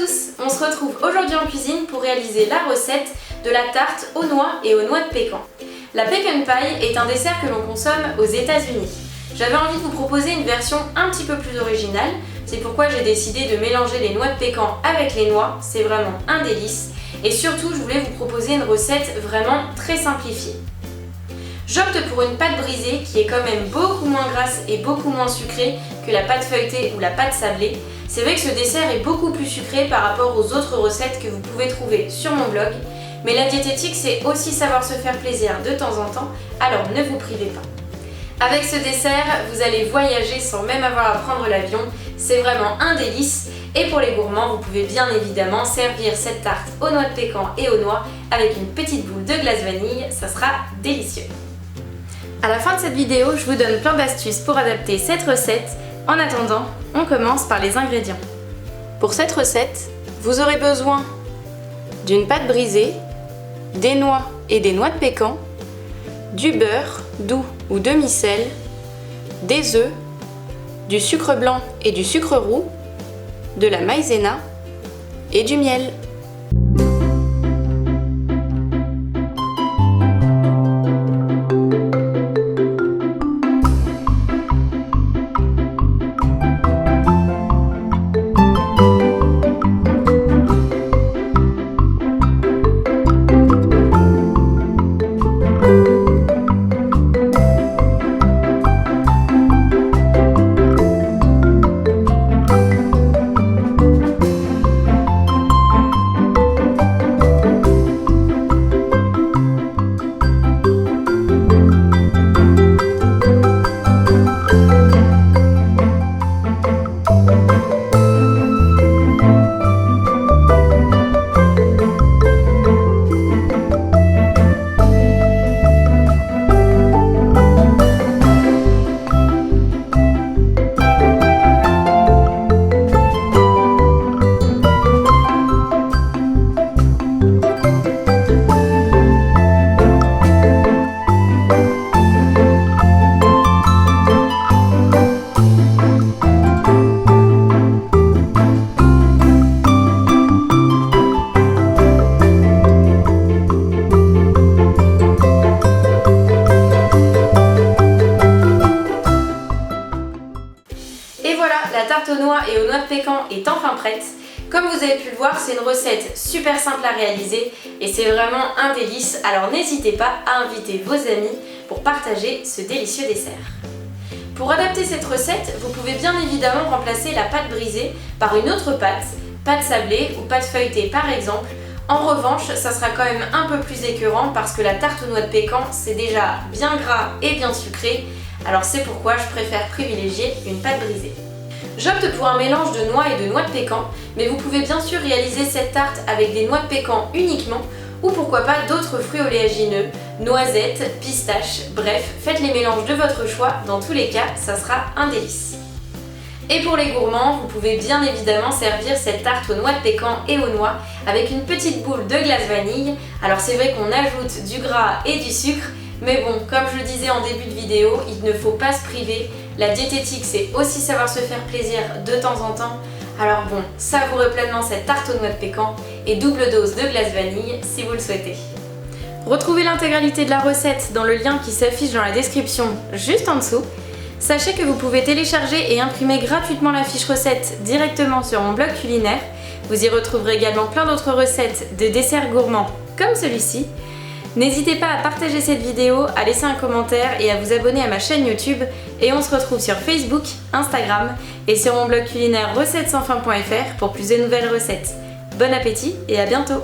tous, on se retrouve aujourd'hui en cuisine pour réaliser la recette de la tarte aux noix et aux noix de pécan. La pecan pie est un dessert que l'on consomme aux États-Unis. J'avais envie de vous proposer une version un petit peu plus originale, c'est pourquoi j'ai décidé de mélanger les noix de pécan avec les noix, c'est vraiment un délice. Et surtout, je voulais vous proposer une recette vraiment très simplifiée. J'opte pour une pâte brisée qui est quand même beaucoup moins grasse et beaucoup moins sucrée que la pâte feuilletée ou la pâte sablée. C'est vrai que ce dessert est beaucoup plus sucré par rapport aux autres recettes que vous pouvez trouver sur mon blog, mais la diététique c'est aussi savoir se faire plaisir de temps en temps, alors ne vous privez pas. Avec ce dessert, vous allez voyager sans même avoir à prendre l'avion, c'est vraiment un délice. Et pour les gourmands, vous pouvez bien évidemment servir cette tarte aux noix de pécan et aux noix avec une petite boule de glace vanille, ça sera délicieux. À la fin de cette vidéo, je vous donne plein d'astuces pour adapter cette recette. En attendant, on commence par les ingrédients. Pour cette recette, vous aurez besoin d'une pâte brisée, des noix et des noix de pécan, du beurre doux ou demi-sel, des œufs, du sucre blanc et du sucre roux, de la maïzena et du miel. La tarte aux noix et aux noix de pécan est enfin prête. Comme vous avez pu le voir, c'est une recette super simple à réaliser et c'est vraiment un délice, alors n'hésitez pas à inviter vos amis pour partager ce délicieux dessert. Pour adapter cette recette, vous pouvez bien évidemment remplacer la pâte brisée par une autre pâte sablée ou pâte feuilletée par exemple. En revanche, ça sera quand même un peu plus écœurant parce que la tarte aux noix de pécan c'est déjà bien gras et bien sucré, alors c'est pourquoi je préfère privilégier une pâte brisée. J'opte pour un mélange de noix et de noix de pécan, mais vous pouvez bien sûr réaliser cette tarte avec des noix de pécan uniquement ou pourquoi pas d'autres fruits oléagineux, noisettes, pistaches, bref, faites les mélanges de votre choix, dans tous les cas, ça sera un délice. Et pour les gourmands, vous pouvez bien évidemment servir cette tarte aux noix de pécan et aux noix avec une petite boule de glace vanille. Alors c'est vrai qu'on ajoute du gras et du sucre, mais bon, comme je le disais en début de vidéo, il ne faut pas se priver. La diététique, c'est aussi savoir se faire plaisir de temps en temps. Alors bon, savourez pleinement cette tarte aux noix de pécan et double dose de glace vanille si vous le souhaitez. Retrouvez l'intégralité de la recette dans le lien qui s'affiche dans la description juste en dessous. Sachez que vous pouvez télécharger et imprimer gratuitement la fiche recette directement sur mon blog culinaire. Vous y retrouverez également plein d'autres recettes de desserts gourmands comme celui-ci. N'hésitez pas à partager cette vidéo, à laisser un commentaire et à vous abonner à ma chaîne YouTube. Et on se retrouve sur Facebook, Instagram et sur mon blog culinaire recettessansfin.fr pour plus de nouvelles recettes. Bon appétit et à bientôt!